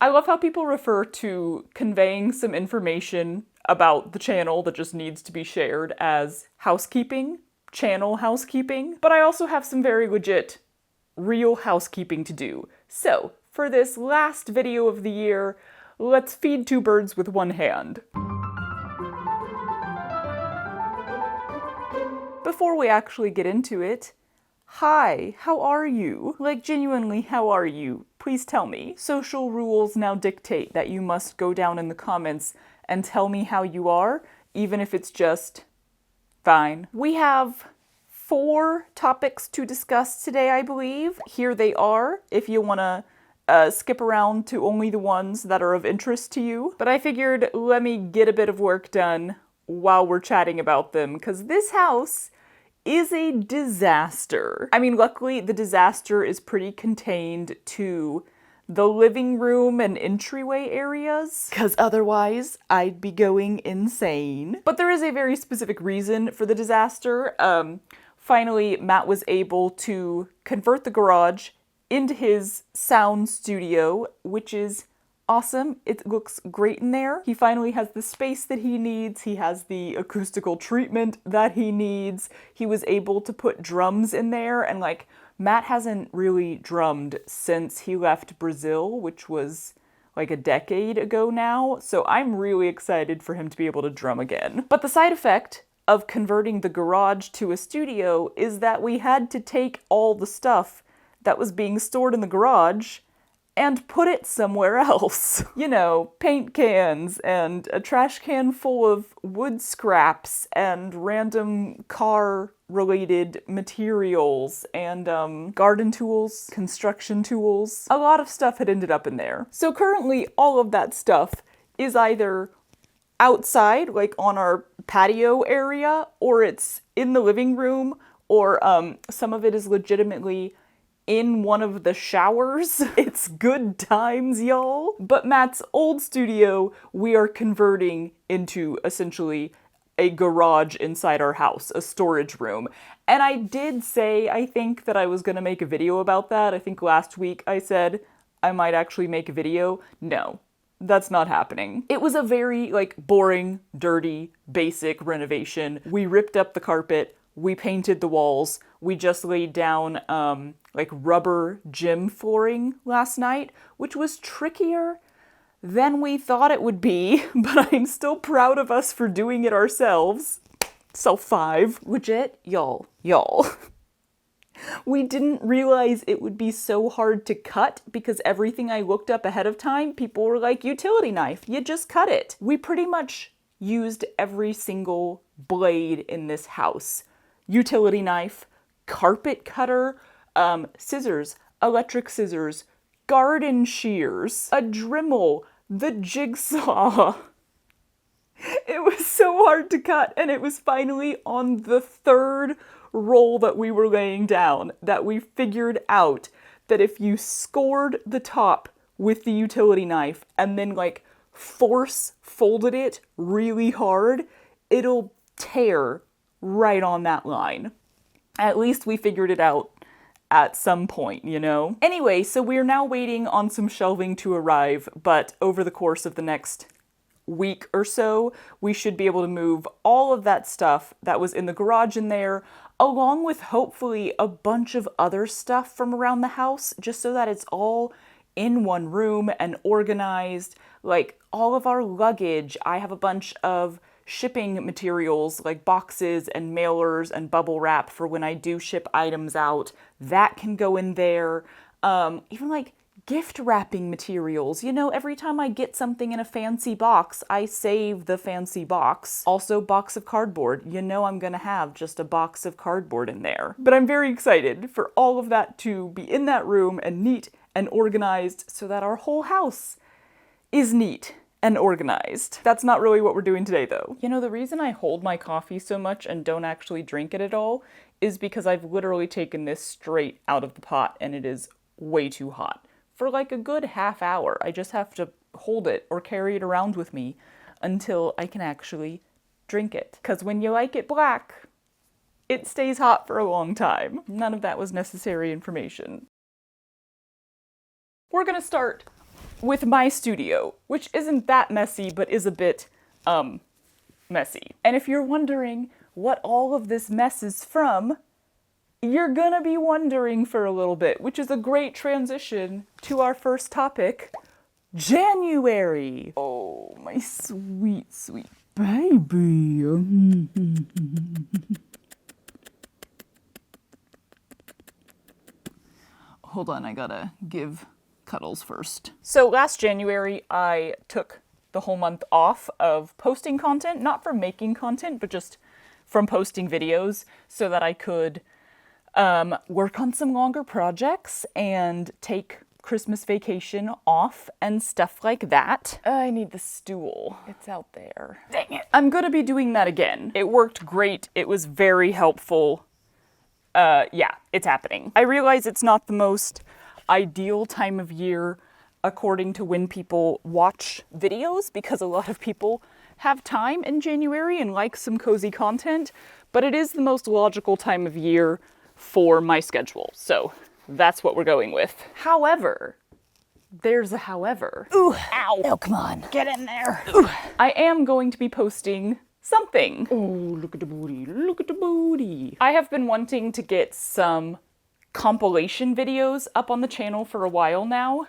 I love how people refer to conveying some information about the channel that just needs to be shared as housekeeping, channel housekeeping, but I also have some very legit, real housekeeping to do. So, for this last video of the year, let's feed two birds with one hand. Before we actually get into it, hi, how are you? Like, genuinely, how are you? Please tell me. Social rules now dictate that you must go down in the comments and tell me how you are, even if it's just fine. We have 4 topics to discuss today, I believe. Here they are, if you want to skip around to only the ones that are of interest to you. But I figured, let me get a bit of work done while we're chatting about them, because this house is a disaster. I mean, luckily the disaster is pretty contained to the living room and entryway areas, because otherwise I'd be going insane. But there is a very specific reason for the disaster. Finally, Matt was able to convert the garage into his sound studio, which is awesome. It looks great in there. He finally has the space that he needs. He has the acoustical treatment that he needs. He was able to put drums in there, and like, Matt hasn't really drummed since he left Brazil, which was like a decade ago now, so I'm really excited for him to be able to drum again. But the side effect of converting the garage to a studio is that we had to take all the stuff that was being stored in the garage and put it somewhere else. You know, paint cans and a trash can full of wood scraps and random car-related materials and garden tools, construction tools. A lot of stuff had ended up in there. So currently, all of that stuff is either outside, like on our patio area, or it's in the living room, or some of it is legitimately in one of the showers. It's good times, y'all. But Matt's old studio, we are converting into essentially a garage inside our house, a storage room. And I did say, I think, that I was gonna make a video about that. I think last week I said I might actually make a video. No, that's not happening. It was a very, like, boring, dirty, basic renovation. We ripped up the carpet, we painted the walls, we just laid down, like rubber gym flooring last night, which was trickier than we thought it would be, but I'm still proud of us for doing it ourselves. So 5, legit, y'all. We didn't realize it would be so hard to cut because everything I looked up ahead of time, people were like, utility knife, you just cut it. We pretty much used every single blade in this house. Utility knife, carpet cutter, scissors, electric scissors, garden shears, a Dremel, the jigsaw. It was so hard to cut, and it was finally on the 3rd roll that we were laying down that we figured out that if you scored the top with the utility knife and then like force folded it really hard, it'll tear right on that line. At least we figured it out at some point, you know? Anyway, so we're now waiting on some shelving to arrive, but over the course of the next week or so, we should be able to move all of that stuff that was in the garage in there, along with hopefully a bunch of other stuff from around the house, just so that it's all in one room and organized. Like all of our luggage, I have a bunch of shipping materials like boxes and mailers and bubble wrap for when I do ship items out. That can go in there. Even like gift wrapping materials. You know, every time I get something in a fancy box, I save the fancy box. Also, box of cardboard. You know I'm gonna have just a box of cardboard in there. But I'm very excited for all of that to be in that room and neat and organized so that our whole house is neat and organized. That's not really what we're doing today, though. You know, the reason I hold my coffee so much and don't actually drink it at all is because I've literally taken this straight out of the pot and it is way too hot. For like a good half hour, I just have to hold it or carry it around with me until I can actually drink it. Because when you like it black, it stays hot for a long time. None of that was necessary information. We're gonna start with my studio, which isn't that messy, but is a bit, messy. And if you're wondering what all of this mess is from, you're gonna be wondering for a little bit, which is a great transition to our first topic, January. Oh, my sweet, sweet baby. Hold on, I gotta give cuddles first. So last January, I took the whole month off of posting content, not from making content, but just from posting videos so that I could work on some longer projects and take Christmas vacation off and stuff like that. I need the stool. It's out there. Dang it. I'm gonna be doing that again. It worked great. It was very helpful. Yeah, it's happening. I realize it's not the most ideal time of year according to when people watch videos, because a lot of people have time in January and like some cozy content, but it is the most logical time of year for my schedule. So that's what we're going with. However, there's a however. Ooh, ow. Oh, come on. Get in there. Ooh. I am going to be posting something. Oh, look at the booty. Look at the booty. I have been wanting to get some compilation videos up on the channel for a while now.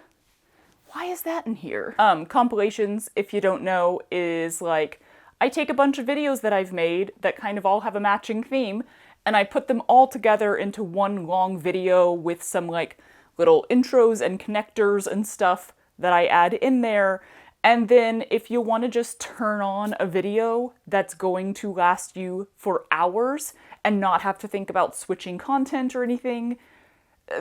Why is that in here? Compilations, if you don't know, is like, I take a bunch of videos that I've made that kind of all have a matching theme, and I put them all together into one long video with some like little intros and connectors and stuff that I add in there. And then if you want to just turn on a video that's going to last you for hours and not have to think about switching content or anything,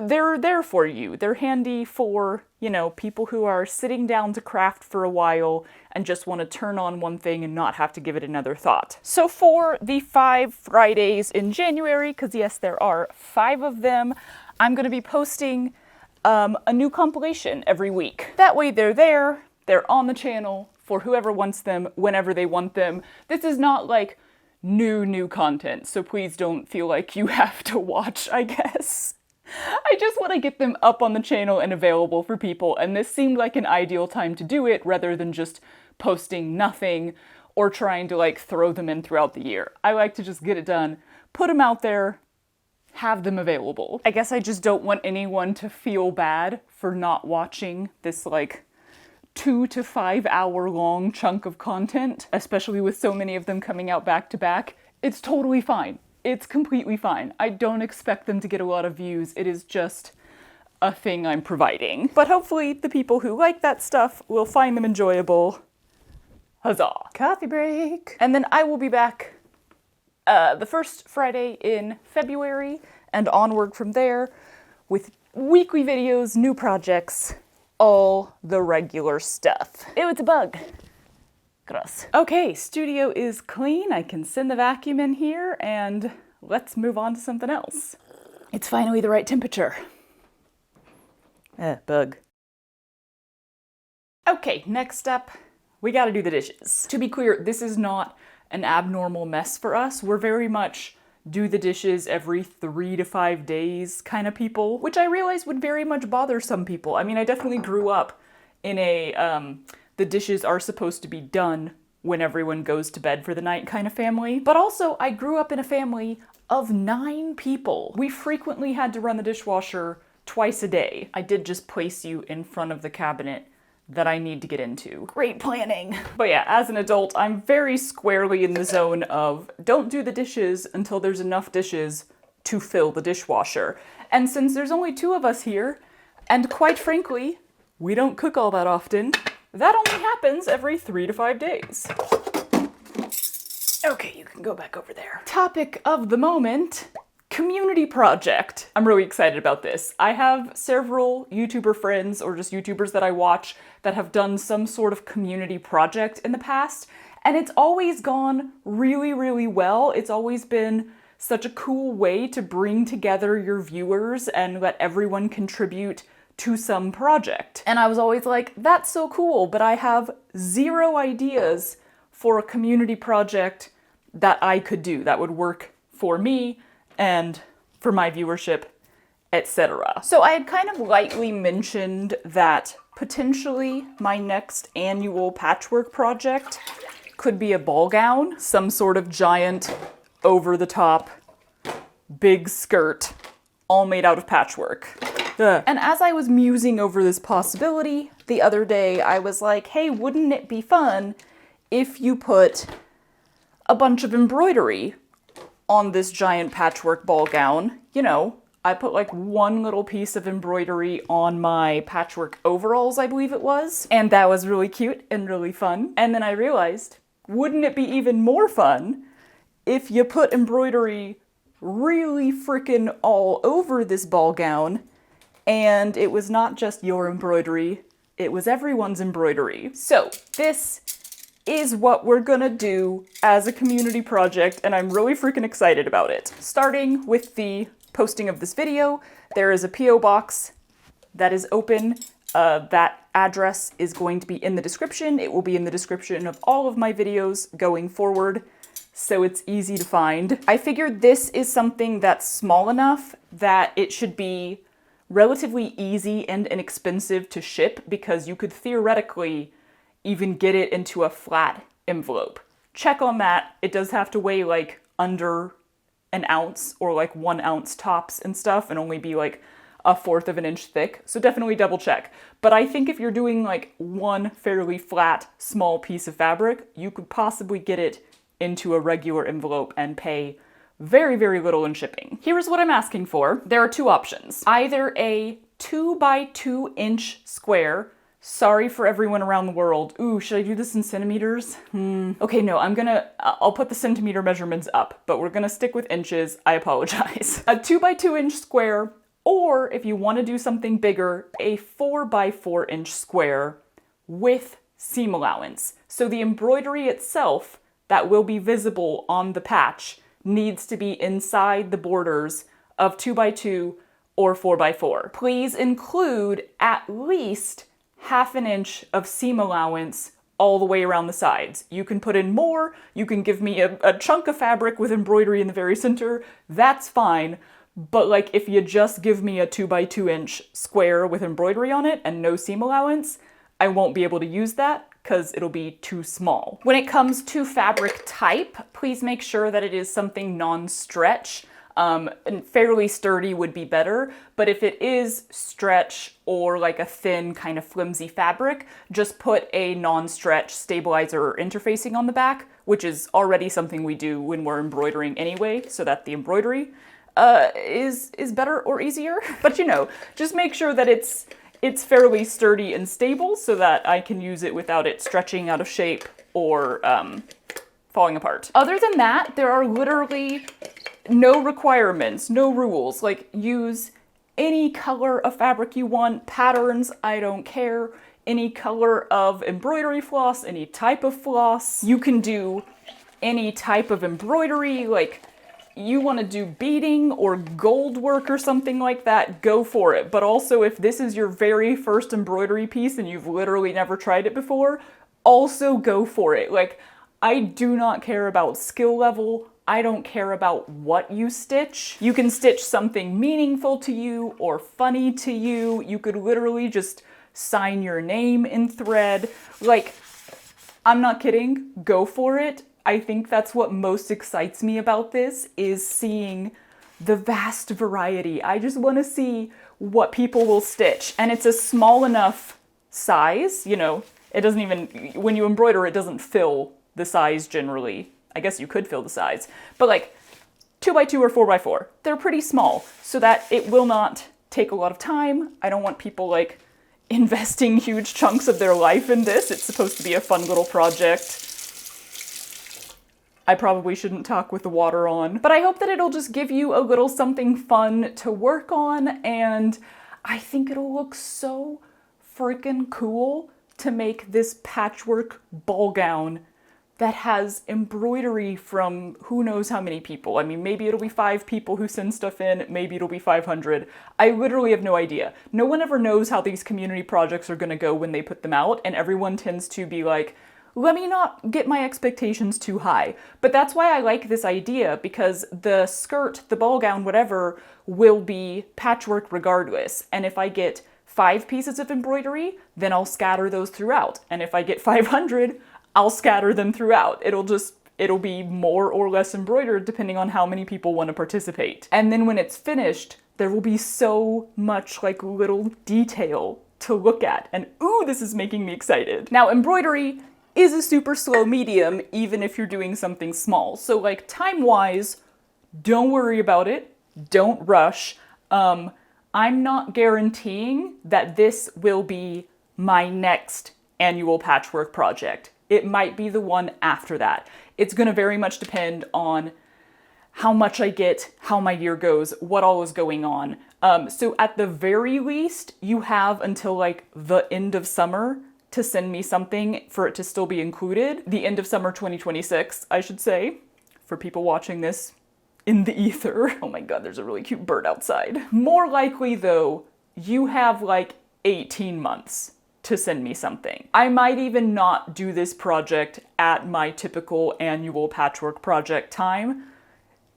they're there for you. They're handy for, you know, people who are sitting down to craft for a while and just want to turn on one thing and not have to give it another thought. So for the 5 Fridays in January, because yes, there are 5 of them, I'm going to be posting a new compilation every week. That way they're there, they're on the channel for whoever wants them, whenever they want them. This is not like new content, so please don't feel like you have to watch, I guess. I just want to get them up on the channel and available for people, and this seemed like an ideal time to do it rather than just posting nothing or trying to like throw them in throughout the year. I like to just get it done, put them out there, have them available. I guess I just don't want anyone to feel bad for not watching this like 2 to 5 hour long chunk of content, especially with so many of them coming out back to back. It's totally fine. It's completely fine. I don't expect them to get a lot of views. It is just a thing I'm providing. But hopefully the people who like that stuff will find them enjoyable. Huzzah. Coffee break. And then I will be back the first Friday in February and onward from there with weekly videos, new projects, all the regular stuff. Ew, it's a bug. Gross. Okay, studio is clean. I can send the vacuum in here and let's move on to something else. It's finally the right temperature. Bug. Okay, next up, we gotta do the dishes. To be clear, this is not an abnormal mess for us. We're very much do the dishes every 3 to 5 days kind of people, which I realize would very much bother some people. I mean, I definitely grew up in a, the dishes are supposed to be done when everyone goes to bed for the night kind of family. But also, I grew up in a family of 9 people. We frequently had to run the dishwasher twice a day. I did just place you in front of the cabinet that I need to get into. Great planning. But yeah, as an adult, I'm very squarely in the zone of don't do the dishes until there's enough dishes to fill the dishwasher. And since there's only 2 of us here, and quite frankly, we don't cook all that often, that only happens every 3 to 5 days. Okay, you can go back over there. Topic of the moment, community project. I'm really excited about this. I have several YouTuber friends or just YouTubers that I watch that have done some sort of community project in the past, and it's always gone really, really well. It's always been such a cool way to bring together your viewers and let everyone contribute to some project. And I was always like, that's so cool, but I have 0 ideas for a community project that I could do that would work for me and for my viewership, etc. So I had kind of lightly mentioned that potentially my next annual patchwork project could be a ball gown, some sort of giant, over-the-top, big skirt, all made out of patchwork. Ugh. And as I was musing over this possibility the other day, I was like, hey, wouldn't it be fun if you put a bunch of embroidery on this giant patchwork ball gown? You know, I put like one little piece of embroidery on my patchwork overalls, I believe it was, and that was really cute and really fun. And then I realized, wouldn't it be even more fun if you put embroidery really frickin' all over this ball gown, and it was not just your embroidery, it was everyone's embroidery. So this is what we're gonna do as a community project, and I'm really freaking excited about it. Starting with the posting of this video, there is a P.O. box that is open. That address is going to be in the description. It will be in the description of all of my videos going forward, so it's easy to find. I figured this is something that's small enough that it should be relatively easy and inexpensive to ship, because you could theoretically even get it into a flat envelope. Check on that. It does have to weigh like under an ounce or like 1 ounce tops and stuff, and only be like 1/4 of an inch thick. So definitely double check. But I think if you're doing like one fairly flat, small piece of fabric, you could possibly get it into a regular envelope and pay very, very little in shipping. Here is what I'm asking for. There are two options. Either a 2 by 2 inch square. Sorry for everyone around the world. Ooh, should I do this in centimeters? Okay, no, I'll put the centimeter measurements up, but we're gonna stick with inches. I apologize. A 2 by 2 inch square, or if you wanna do something bigger, a 4 by 4 inch square with seam allowance. So the embroidery itself that will be visible on the patch needs to be inside the borders of 2 by 2 or 4 by 4. Please include at least 1/2 inch of seam allowance all the way around the sides. You can put in more, you can give me a chunk of fabric with embroidery in the very center, that's fine. But like, if you just give me a 2 by 2 inch square with embroidery on it and no seam allowance, I won't be able to use that because it'll be too small. When it comes to fabric type, please make sure that it is something non-stretch. And fairly sturdy would be better, but if it is stretch or like a thin kind of flimsy fabric, just put a non-stretch stabilizer or interfacing on the back, which is already something we do when we're embroidering anyway, so that the embroidery is better or easier. But you know, just make sure that it's fairly sturdy and stable so that I can use it without it stretching out of shape or falling apart. Other than that, there are literally no requirements, no rules. Like, use any color of fabric you want, patterns, I don't care, any color of embroidery floss, any type of floss. You can do any type of embroidery, like you want to do beading or gold work or something like that, go for it. But also, if this is your very first embroidery piece and you've literally never tried it before, also go for it. Like, I do not care about skill level. I don't care about what you stitch. You can stitch something meaningful to you or funny to you. You could literally just sign your name in thread. Like, I'm not kidding, go for it. I think that's what most excites me about this, is seeing the vast variety. I just want to see what people will stitch. And it's a small enough size, you know, it doesn't even, when you embroider, it doesn't fill the size generally. I guess you could fill the size, but like 2 by 2 or 4 by 4, they're pretty small so that it will not take a lot of time. I don't want people like investing huge chunks of their life in this. It's supposed to be a fun little project. I probably shouldn't talk with the water on, but I hope that it'll just give you a little something fun to work on, and I think it'll look so freaking cool to make this patchwork ball gown that has embroidery from who knows how many people. I mean, maybe it'll be 5 people who send stuff in, maybe it'll be 500. I literally have no idea. No one ever knows how these community projects are gonna go when they put them out, and everyone tends to be like, let me not get my expectations too high. But that's why I like this idea, because the skirt, the ball gown, whatever, will be patchwork regardless. And if I get 5 pieces of embroidery, then I'll scatter those throughout. And if I get 500, I'll scatter them throughout. It'll be more or less embroidered depending on how many people want to participate. And then when it's finished, there will be so much like little detail to look at. And ooh, this is making me excited. Now, embroidery is a super slow medium, even if you're doing something small. So like time-wise, don't worry about it. Don't rush. I'm not guaranteeing that this will be my next annual patchwork project. It might be the one after that. It's gonna very much depend on how much I get, how my year goes, what all is going on. So at the very least, you have until like the end of summer to send me something for it to still be included. The end of summer 2026, I should say, for people watching this in the ether. Oh my God, there's a really cute bird outside. More likely though, you have like 18 months to send me something. I might even not do this project at my typical annual patchwork project time.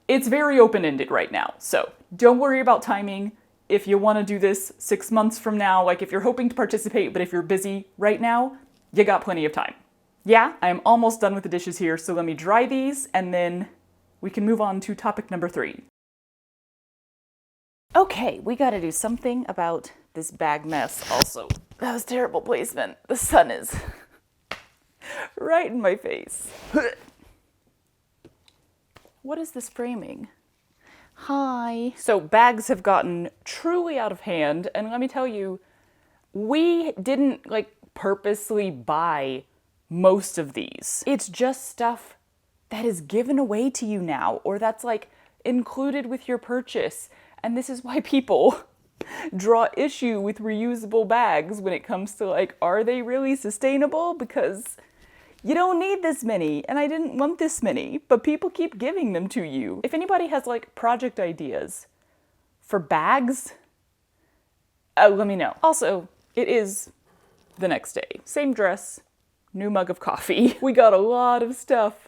It's very open-ended right now, so don't worry about timing. If you want to do this 6 months from now, like if you're hoping to participate, but if you're busy right now, you got plenty of time. Yeah, I am almost done with the dishes here, so let me dry these and then we can move on to topic number 3. Okay, we gotta do something about this bag mess also. That was terrible placement. The sun is right in my face. What is this framing? Hi. So bags have gotten truly out of hand, and let me tell you, we didn't like purposely buy most of these. It's just stuff that is given away to you now, or that's like included with your purchase. And this is why people draw issue with reusable bags when it comes to like, are they really sustainable? Because you don't need this many, and I didn't want this many, but people keep giving them to you. If anybody has like project ideas for bags, let me know. Also, it is the next day. Same dress, new mug of coffee. We got a lot of stuff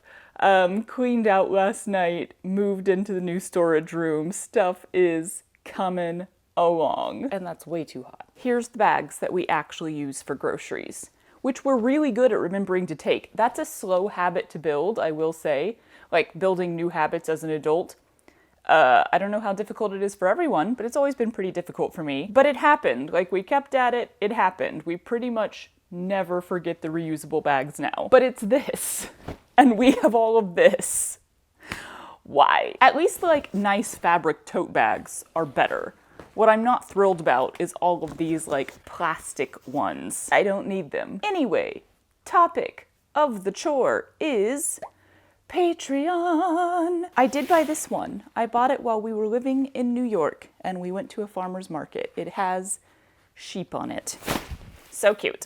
cleaned out last night, moved into the new storage room. Stuff is coming along. And that's way too hot. Here's the bags that we actually use for groceries, which we're really good at remembering to take. That's a slow habit to build, I will say. Like building new habits as an adult. I don't know how difficult it is for everyone, but it's always been pretty difficult for me. But it happened. Like we kept at it, it happened. We pretty much never forget the reusable bags now. But it's this. And we have all of this. Why? At least like nice fabric tote bags are better. What I'm not thrilled about is all of these like plastic ones. I don't need them. Anyway, topic of the chore is Patreon. I did buy this one. I bought it while we were living in New York and we went to a farmer's market. It has sheep on it. So cute.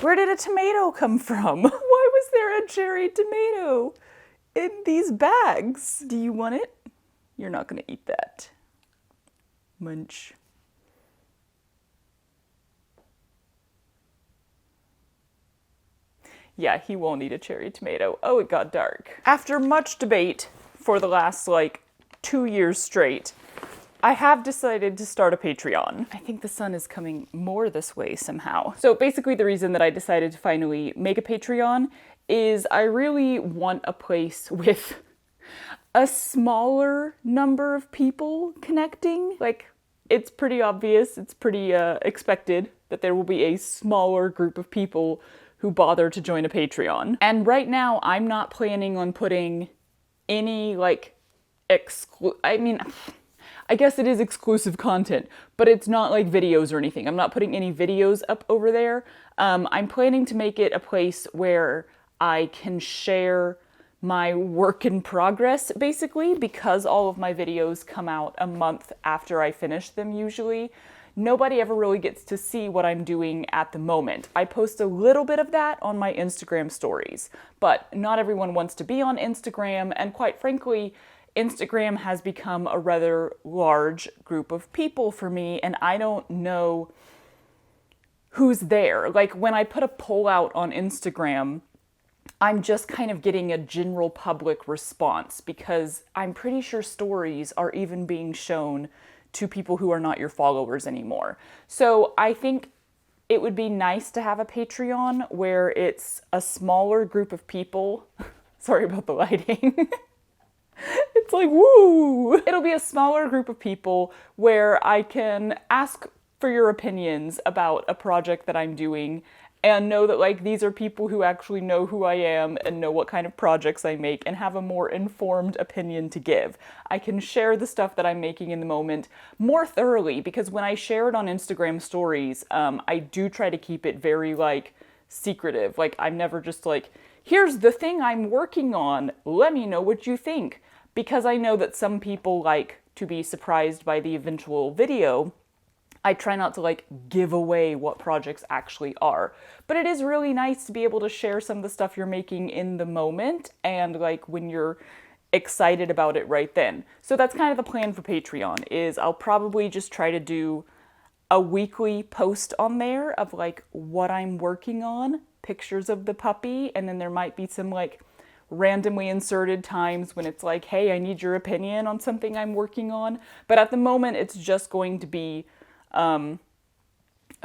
Where did a tomato come from? Why was there a cherry tomato in these bags? Do you want it? You're not gonna eat that. Munch. Yeah, he won't eat a cherry tomato. Oh, it got dark. After much debate for the last like 2 years straight, I have decided to start a Patreon. I think the sun is coming more this way somehow. So basically the reason that I decided to finally make a Patreon is I really want a place with a smaller number of people connecting. Like, it's pretty obvious, it's pretty expected that there will be a smaller group of people who bother to join a Patreon. And right now, I'm not planning on putting any, like, I guess it is exclusive content, but it's not like videos or anything. I'm not putting any videos up over there. I'm planning to make it a place where I can share my work in progress, basically, because all of my videos come out a month after I finish them usually. Nobody ever really gets to see what I'm doing at the moment. I post a little bit of that on my Instagram stories, but not everyone wants to be on Instagram, and quite frankly, Instagram has become a rather large group of people for me, and I don't know who's there. Like, when I put a poll out on Instagram, I'm just kind of getting a general public response because I'm pretty sure stories are even being shown to people who are not your followers anymore. So I think it would be nice to have a Patreon where it's a smaller group of people. Sorry about the lighting. It's like, woo! It'll be a smaller group of people where I can ask for your opinions about a project that I'm doing and know that, like, these are people who actually know who I am and know what kind of projects I make and have a more informed opinion to give. I can share the stuff that I'm making in the moment more thoroughly, because when I share it on Instagram stories, I do try to keep it very, like, secretive. Like, I'm never just like, here's the thing I'm working on, let me know what you think. Because I know that some people like to be surprised by the eventual video, I try not to, like, give away what projects actually are. But it is really nice to be able to share some of the stuff you're making in the moment and, like, when you're excited about it right then. So that's kind of the plan for Patreon, is I'll probably just try to do a weekly post on there of, like, what I'm working on, pictures of the puppy, and then there might be some, like, randomly inserted times when it's like, hey, I need your opinion on something I'm working on. But at the moment, it's just going to be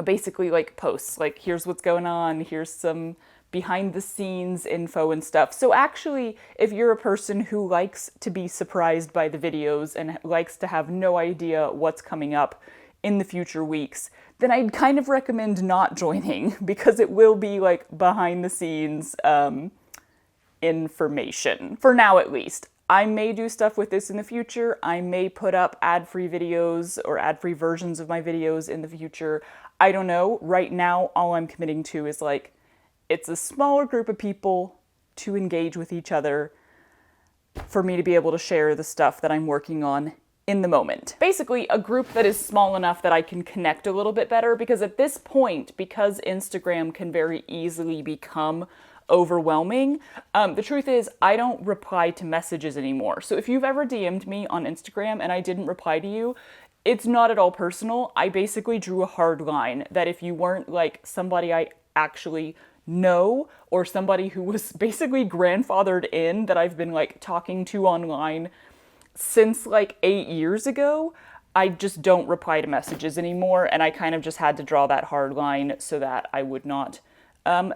basically, like, posts, like, here's what's going on, here's some behind the scenes info and stuff. So actually, if you're a person who likes to be surprised by the videos and likes to have no idea what's coming up in the future weeks, then I'd kind of recommend not joining, because it will be, like, behind the scenes information, for now at least. I may do stuff with this in the future. I may put up ad-free videos or ad-free versions of my videos in the future. I don't know. Right now, all I'm committing to is, like, it's a smaller group of people to engage with each other for me to be able to share the stuff that I'm working on in the moment. Basically, a group that is small enough that I can connect a little bit better, because at this point, because Instagram can very easily become overwhelming, the truth is I don't reply to messages anymore. So if you've ever DM'd me on Instagram and I didn't reply to you, it's not at all personal. I basically drew a hard line that if you weren't, like, somebody I actually know, or somebody who was basically grandfathered in that I've been, like, talking to online since, like, 8 years ago, I just don't reply to messages anymore. And I kind of just had to draw that hard line so that I would not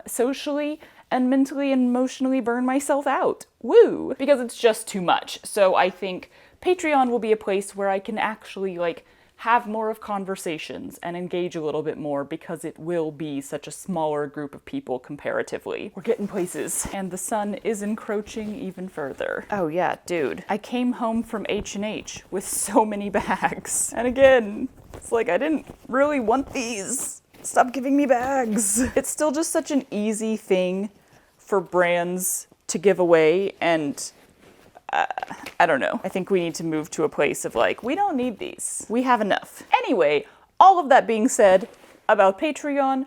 socially and mentally and emotionally burn myself out. Woo! Because it's just too much. So I think Patreon will be a place where I can actually, like, have more of conversations and engage a little bit more, because it will be such a smaller group of people comparatively. We're getting places. And the sun is encroaching even further. Oh yeah, dude. I came home from H&H with so many bags. And again, it's like, I didn't really want these. Stop giving me bags. It's still just such an easy thing for brands to give away, and I don't know. I think we need to move to a place of, like, we don't need these. We have enough. Anyway, all of that being said about Patreon,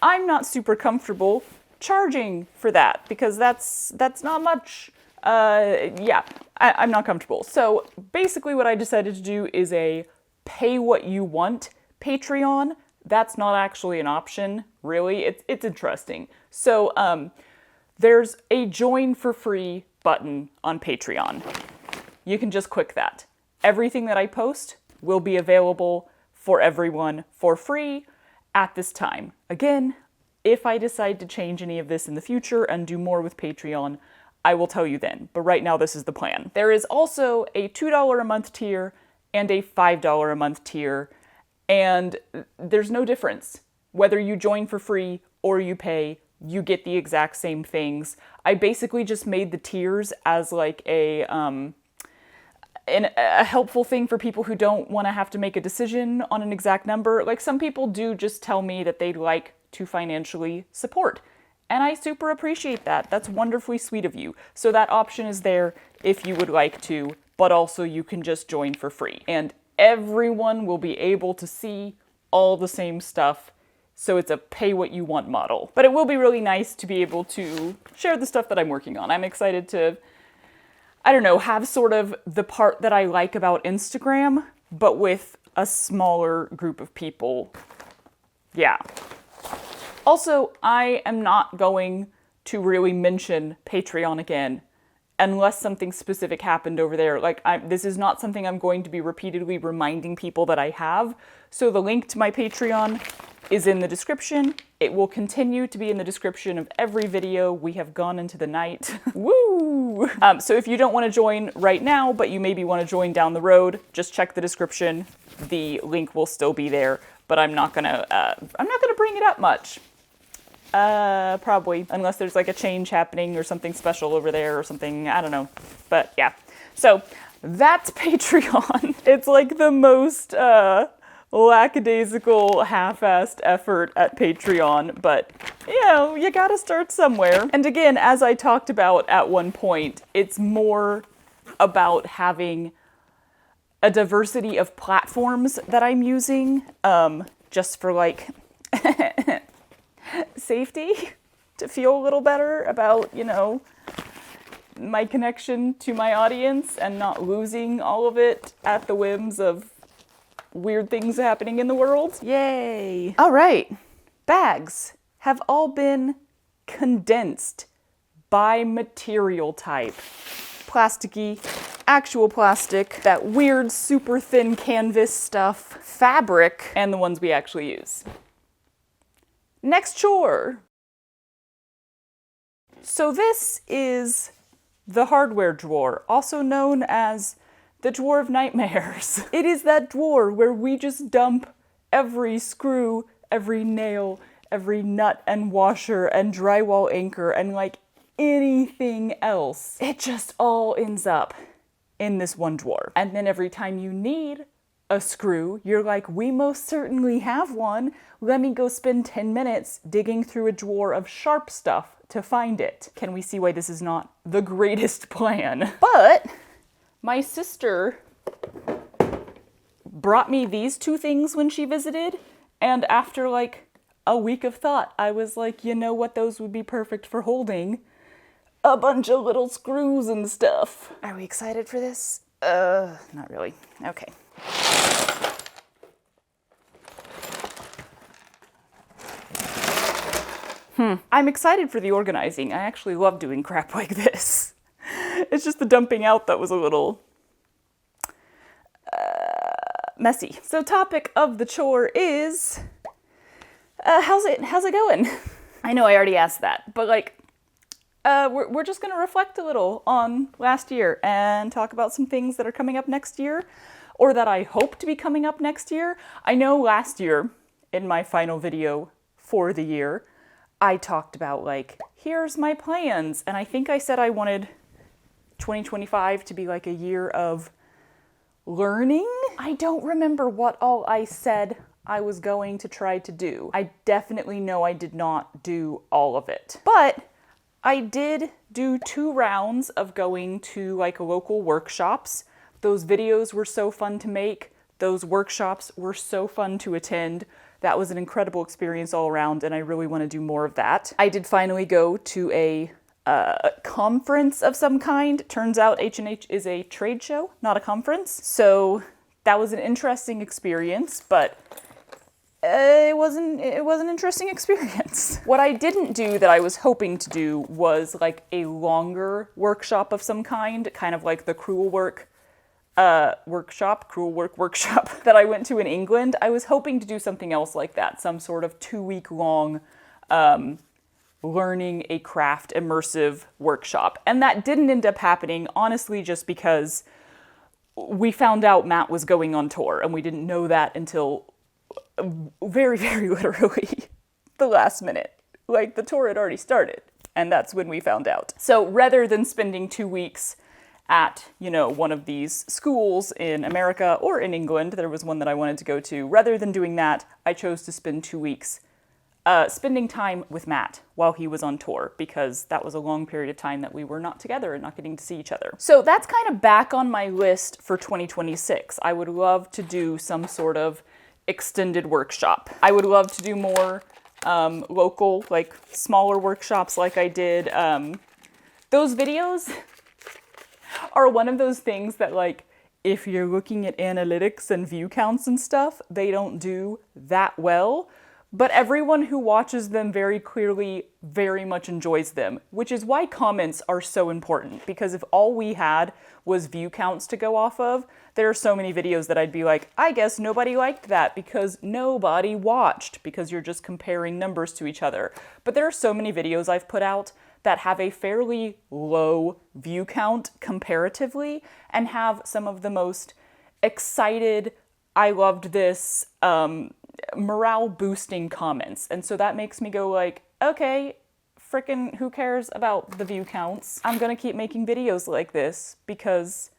I'm not super comfortable charging for that, because that's not much. Yeah, I'm not comfortable. So basically what I decided to do is a pay what you want Patreon. That's not actually an option, really. It's interesting. So there's a join for free button on Patreon. You can just click that. Everything that I post will be available for everyone for free at this time. Again, if I decide to change any of this in the future and do more with Patreon, I will tell you then. But right now, this is the plan. There is also a $2 a month tier and a $5 a month tier. And there's no difference. Whether you join for free or you pay, you get the exact same things. I basically just made the tiers as, like, a helpful thing for people who don't want to have to make a decision on an exact number. Like, some people do just tell me that they'd like to financially support. And I super appreciate that. That's wonderfully sweet of you. So that option is there if you would like to, but also you can just join for free. And everyone will be able to see all the same stuff, so it's a pay what you want model. But it will be really nice to be able to share the stuff that I'm working on. I'm excited to, I don't know, have sort of the part that I like about Instagram, but with a smaller group of people. Yeah. Also, I am not going to really mention Patreon again unless something specific happened over there. Like, this is not something I'm going to be repeatedly reminding people that I have. So the link to my Patreon is in the description. It will continue to be in the description of every video. We have gone into the night. Woo! So if you don't want to join right now, but you maybe want to join down the road, just check the description. The link will still be there, but I'm not gonna bring it up much. Probably, unless there's like a change happening or something special over there or something, I don't know. But yeah, so that's Patreon. It's like the most lackadaisical, half-assed effort at Patreon, but you know, you gotta start somewhere. And again, as I talked about at one point, it's more about having a diversity of platforms that I'm using, just for like safety, to feel a little better about, you know, my connection to my audience and not losing all of it at the whims of weird things happening in the world. Yay! All right, bags have all been condensed by material type. Plasticky, actual plastic, that weird super thin canvas stuff, fabric, and the ones we actually use. Next chore. So this is the hardware drawer, also known as the drawer of nightmares. It is that drawer where we just dump every screw, every nail, every nut and washer and drywall anchor and like anything else. It just all ends up in this one drawer. And then every time you need a screw, you're like, we most certainly have one. Let me go spend 10 minutes digging through a drawer of sharp stuff to find it. Can we see why this is not the greatest plan? But my sister brought me these two things when she visited, and after like a week of thought, I was like, you know what, those would be perfect for holding a bunch of little screws and stuff. Are we excited for this? Not really. Okay. I'm excited for the organizing. I actually love doing crap like this. It's just the dumping out that was a little messy. So topic of the chore is, how's it going? I know I already asked that, but like, we're just gonna reflect a little on last year and talk about some things that are coming up next year, or that I hope to be coming up next year. I know last year, in my final video for the year, I talked about like, here's my plans, and I think I said I wanted 2025 to be like a year of learning. I don't remember what all I said I was going to try to do. I definitely know I did not do all of it. But I did do 2 rounds of going to like local workshops. Those videos were so fun to make. Those workshops were so fun to attend. That was an incredible experience all around, and I really want to do more of that. I did finally go to a conference of some kind. Turns out H&H is a trade show, not a conference. So that was an interesting experience, but it was an interesting experience. What I didn't do that I was hoping to do was like a longer workshop of some kind of like the cruel work workshop that I went to in England. I was hoping to do something else like that, some sort of 2-week long learning a craft immersive workshop. And that didn't end up happening, honestly, just because we found out Matt was going on tour, and we didn't know that until very, very literally the last minute. Like, the tour had already started, and that's when we found out. So rather than spending 2 weeks at, you know, one of these schools in America or in England, there was one that I wanted to go to, rather than doing that, I chose to spend 2 weeks spending time with Matt while he was on tour, because that was a long period of time that we were not together and not getting to see each other. So that's kind of back on my list for 2026. I would love to do some sort of extended workshop. I would love to do more local, like smaller workshops like I did. Those videos are one of those things that, like, if you're looking at analytics and view counts and stuff, they don't do that well. but everyone who watches them very clearly very much enjoys them, which is why comments are so important, because if all we had was view counts to go off of, there are so many videos that I'd be like, I guess nobody liked that because nobody watched, because you're just comparing numbers to each other. But there are so many videos I've put out that have a fairly low view count comparatively and have some of the most excited, I loved this, morale boosting comments. And so that makes me go like, okay, frickin' who cares about the view counts? I'm gonna keep making videos like this because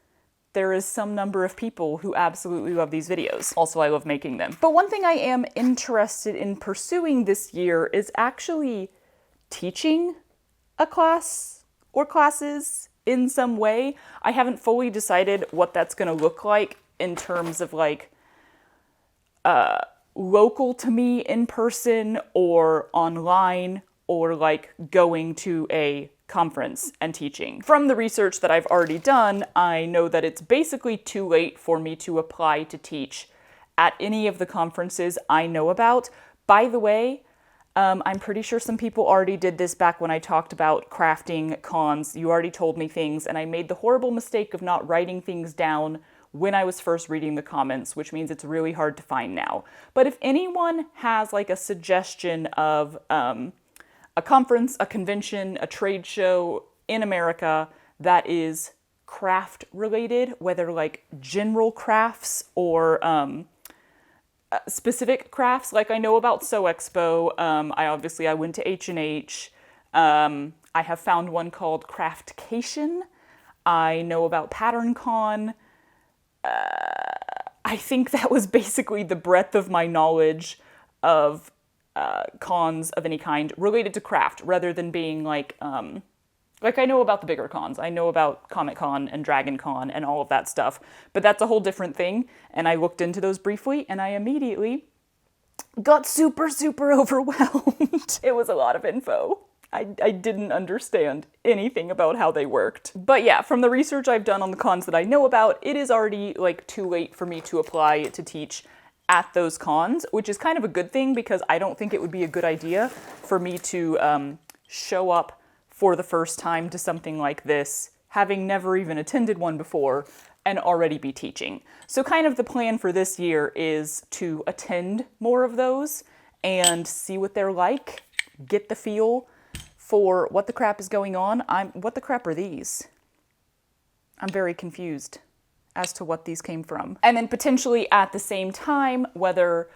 there is some number of people who absolutely love these videos. Also, I love making them. But one thing I am interested in pursuing this year is actually teaching a class or classes in some way. I haven't fully decided what that's gonna look like in terms of like, local to me in person or online or like going to a conference and teaching. From the research that I've already done, I know that it's basically too late for me to apply to teach at any of the conferences I know about. By the way, I'm pretty sure some people already did this back when I talked about crafting cons. You already told me things, and I made the horrible mistake of not writing things down when I was first reading the comments, which means it's really hard to find now. But if anyone has like a suggestion of a conference, a convention, a trade show in America that is craft related, whether like general crafts or specific crafts, like I know about Sew Expo, I went to H&H, I have found one called Craftcation, I know about Pattern Con. I think that was basically the breadth of my knowledge of cons of any kind related to craft, rather than being like I know about the bigger cons. I know about Comic Con and Dragon Con and all of that stuff, but that's a whole different thing. And I looked into those briefly and I immediately got super overwhelmed. It was a lot of info. I didn't understand anything about how they worked. But yeah, from the research I've done on the cons that I know about, it is already like too late for me to apply to teach at those cons, which is kind of a good thing because I don't think it would be a good idea for me to show up for the first time to something like this, having never even attended one before, and already be teaching. So kind of the plan for this year is to attend more of those and see what they're like, get the feel for what the crap is going on. What the crap are these? I'm very confused as to what these came from. And then potentially at the same time, whether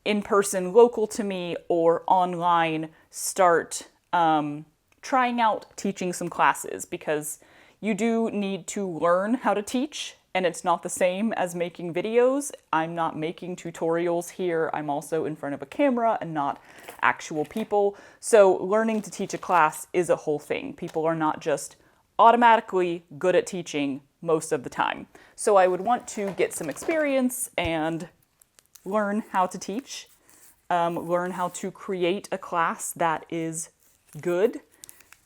in person local to me or online, start trying out teaching some classes, because you do need to learn how to teach, and it's not the same as making videos. I'm not making tutorials here. I'm also in front of a camera and not actual people. So learning to teach a class is a whole thing. People are not just automatically good at teaching most of the time. So I would want to get some experience and learn how to teach, learn how to create a class that is good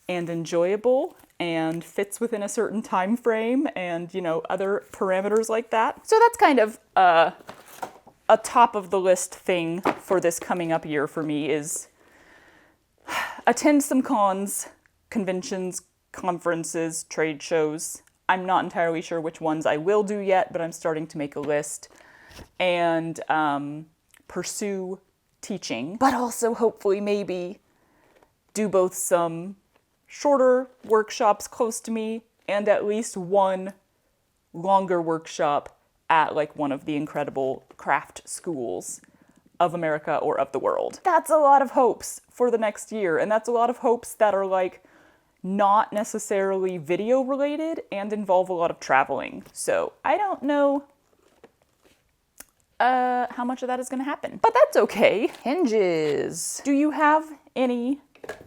and enjoyable and fits within a certain time frame and, you know, other parameters like that. So that's kind of a top of the list thing for this coming up year for me, is attend some cons, conventions, conferences, trade shows. I'm not entirely sure which ones I will do yet, but I'm starting to make a list, and pursue teaching, but also hopefully maybe do both some shorter workshops close to me and at least one longer workshop at like one of the incredible craft schools of America or of the world. That's a lot of hopes for the next year, and that's a lot of hopes that are like not necessarily video related and involve a lot of traveling. So I don't know how much of that is going to happen, but that's okay. Hinges. Do you have any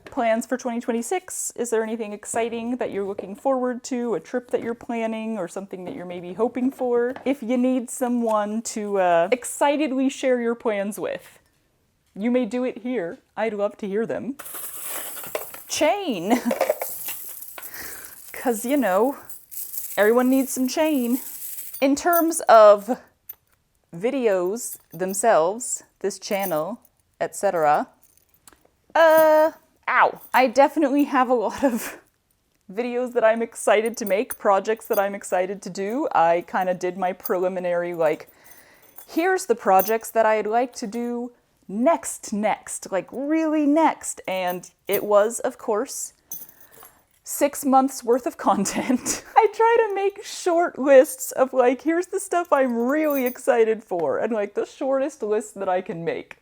plans for 2026? Is there anything exciting that you're looking forward to, a trip that you're planning, or something that you're maybe hoping for? If you need someone to excitedly share your plans with, you may do it here. I'd love to hear them. Chain. Because, you know, everyone needs some chain. In terms of videos themselves, this channel etc. Ow. I definitely have a lot of videos that I'm excited to make, projects that I'm excited to do. I kind of did my preliminary, like, here's the projects that I'd like to do next, like really next. And it was, of course, 6 months worth of content. I try to make short lists of like, here's the stuff I'm really excited for. And like the shortest list that I can make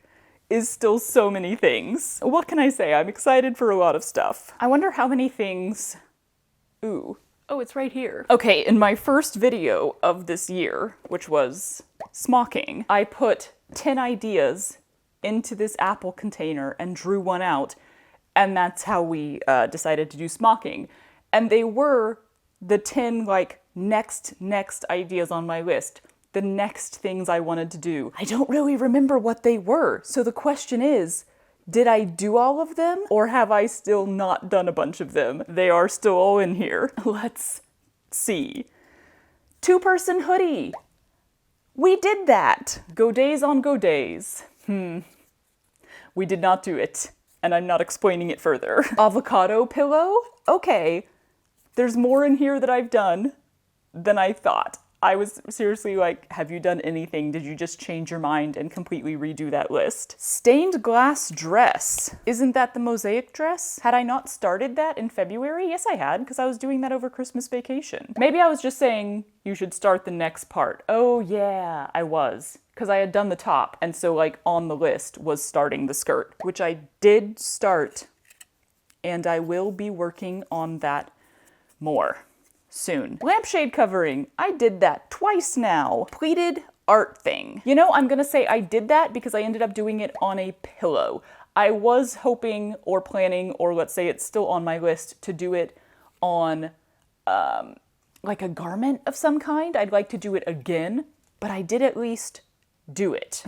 is still so many things. What can I say? I'm excited for a lot of stuff. I wonder how many things... Ooh. Oh, it's right here. Okay, in my first video of this year, which was smocking, I put 10 ideas into this apple container and drew one out, and that's how we decided to do smocking. And they were the 10, like, next ideas on my list. The next things I wanted to do. I don't really remember what they were, so the question is, did I do all of them, or have I still not done a bunch of them? They are still all in here. Let's see. 2-person hoodie. We did that. Go days on go days. We did not do it, and I'm not explaining it further. Avocado pillow? Okay. There's more in here that I've done than I thought. I was seriously like, have you done anything? Did you just change your mind and completely redo that list? Stained glass dress. Isn't that the mosaic dress? Had I not started that in February? Yes, I had, because I was doing that over Christmas vacation. Maybe I was just saying you should start the next part. Oh yeah, I was. Because I had done the top, and so like on the list was starting the skirt, which I did start, and I will be working on that more soon. Lampshade covering. I did that twice now. Pleated art thing. You know, I'm gonna say I did that because I ended up doing it on a pillow. I was hoping or planning, or let's say it's still on my list, to do it on like a garment of some kind. I'd like to do it again, but I did at least do it.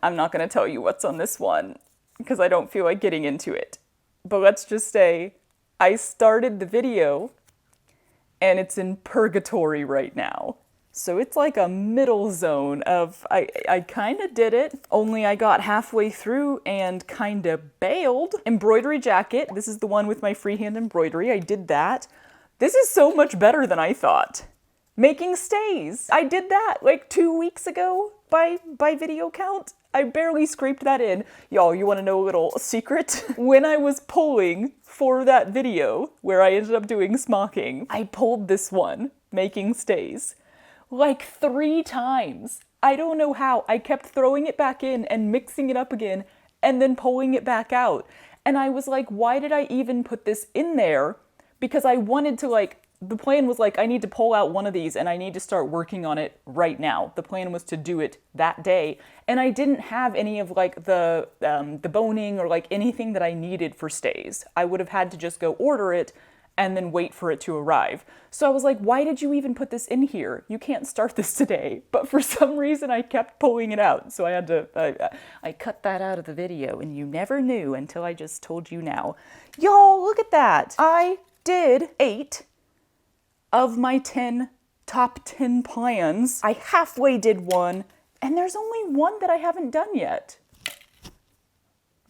I'm not gonna tell you what's on this one because I don't feel like getting into it. But let's just say I started the video and it's in purgatory right now. So it's like a middle zone of, I kind of did it, only I got halfway through and kind of bailed. Embroidery jacket, this is the one with my freehand embroidery, I did that. This is so much better than I thought. Making stays, I did that like 2 weeks ago by video count. I barely scraped that in. Y'all, you want to know a little secret? When I was polling for that video, where I ended up doing smocking, I pulled this one, making stays, like 3 times. I don't know how. I kept throwing it back in and mixing it up again, and then pulling it back out. And I was like, why did I even put this in there? Because I wanted to like, the plan was like, I need to pull out one of these and I need to start working on it right now. The plan was to do it that day. And I didn't have any of like the boning or like anything that I needed for stays. I would have had to just go order it and then wait for it to arrive. So I was like, why did you even put this in here? You can't start this today. But for some reason I kept pulling it out. So I had to, I cut that out of the video and you never knew until I just told you now. Y'all, look at that. I did 8 of my top 10 plans. I halfway did one, and there's only one that I haven't done yet.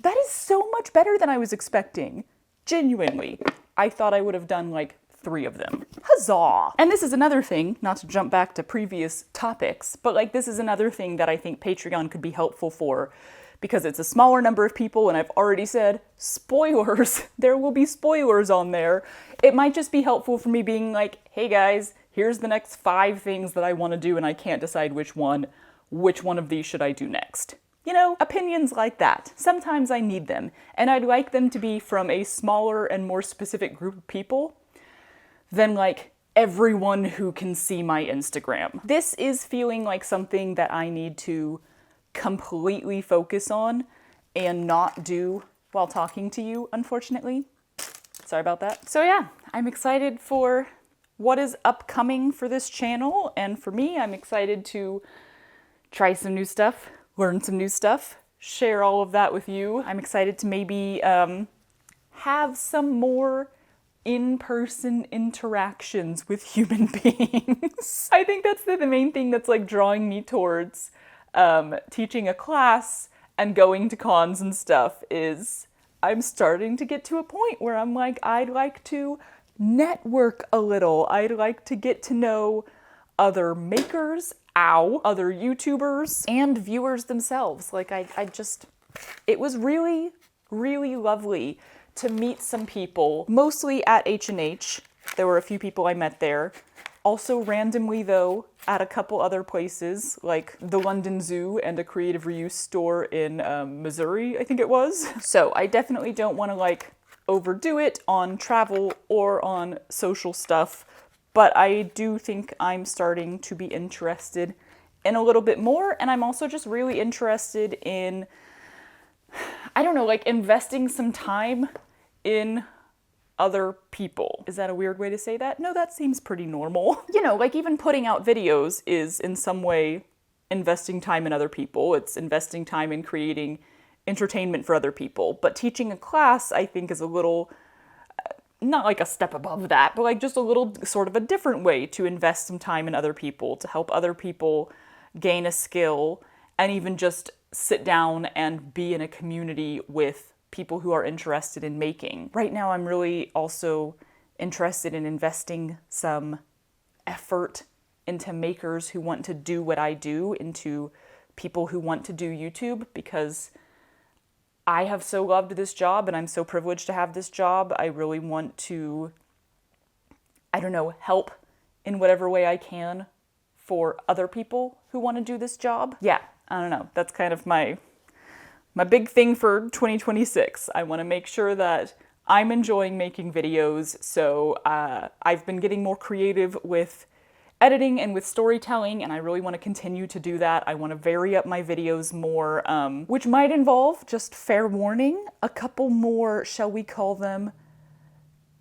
That is so much better than I was expecting. Genuinely. I thought I would have done like 3 of them. Huzzah! And this is another thing, not to jump back to previous topics, but like this is another thing that I think Patreon could be helpful for, because it's a smaller number of people, and I've already said, spoilers, there will be spoilers on there. It might just be helpful for me being like, hey guys, here's the next 5 things that I want to do and I can't decide which one of these should I do next. You know, opinions like that. Sometimes I need them, and I'd like them to be from a smaller and more specific group of people than like everyone who can see my Instagram. This is feeling like something that I need to completely focus on and not do while talking to you, unfortunately. Sorry about that. So yeah, I'm excited for what is upcoming for this channel, and for me, I'm excited to try some new stuff, learn some new stuff, share all of that with you. I'm excited to maybe have some more in-person interactions with human beings. I think that's the main thing that's like drawing me towards teaching a class and going to cons and stuff is I'm starting to get to a point where I'm like, I'd like to network a little. I'd like to get to know other makers, other YouTubers, and viewers themselves. Like, it was really, really lovely to meet some people, mostly at H&H. There were a few people I met there. Also randomly, though, at a couple other places, like the London Zoo and a creative reuse store in Missouri, I think it was. So I definitely don't want to, like, overdo it on travel or on social stuff, but I do think I'm starting to be interested in a little bit more, and I'm also just really interested in, I don't know, like, investing some time in other people. Is that a weird way to say that? No, that seems pretty normal. You know, like, even putting out videos is in some way investing time in other people. It's investing time in creating entertainment for other people. But teaching a class, I think, is a little, not like a step above that, but like just a little sort of a different way to invest some time in other people, to help other people gain a skill, and even just sit down and be in a community with people who are interested in making. Right now, I'm really also interested in investing some effort into makers who want to do what I do, into people who want to do YouTube, because I have so loved this job and I'm so privileged to have this job. I really want to, I don't know, help in whatever way I can for other people who want to do this job. Yeah, I don't know. That's kind of my big thing for 2026. I want to make sure that I'm enjoying making videos, so I've been getting more creative with editing and with storytelling, and I really want to continue to do that. I want to vary up my videos more, which might involve, just fair warning, a couple more, shall we call them,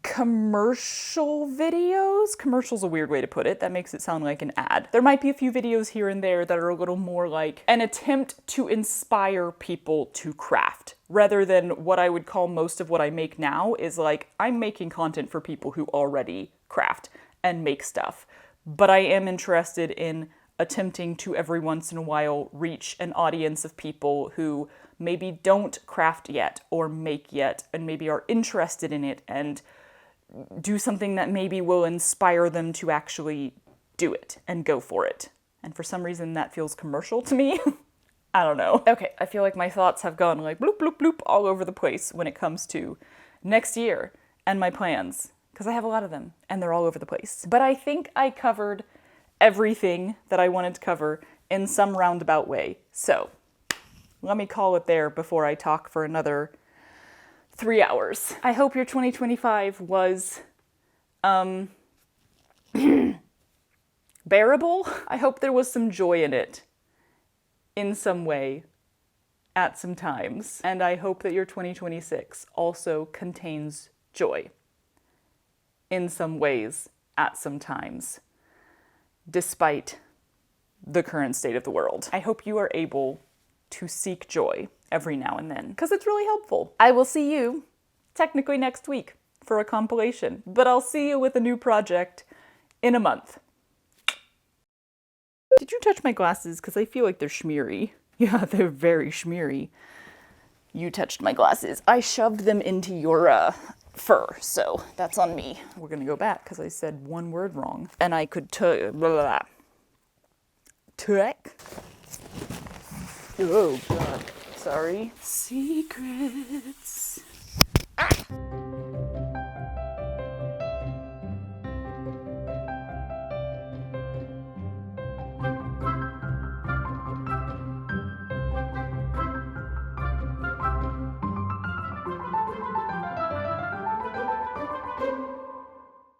commercial videos? Commercial's a weird way to put it. That makes it sound like an ad. There might be a few videos here and there that are a little more like an attempt to inspire people to craft, rather than what I would call most of what I make now is like, I'm making content for people who already craft and make stuff. But I am interested in attempting to every once in a while reach an audience of people who maybe don't craft yet or make yet and maybe are interested in it, and do something that maybe will inspire them to actually do it and go for it. And for some reason that feels commercial to me. I don't know. Okay, I feel like my thoughts have gone like bloop, bloop, bloop all over the place when it comes to next year and my plans, because I have a lot of them and they're all over the place. But I think I covered everything that I wanted to cover in some roundabout way. So let me call it there before I talk for another 3 hours. I hope your 2025 was bearable. I hope there was some joy in it in some way at some times. And I hope that your 2026 also contains joy in some ways at some times, despite the current state of the world. I hope you are able to seek joy every now and then, because it's really helpful. I will see you technically next week for a compilation, but I'll see you with a new project in a month. Did you touch my glasses? Because I feel like they're schmeary. Yeah, they're very schmeary. You touched my glasses. I shoved them into your fur, so that's on me. We're gonna go back because I said one word wrong, and I could Trek. Oh god, sorry. Secrets.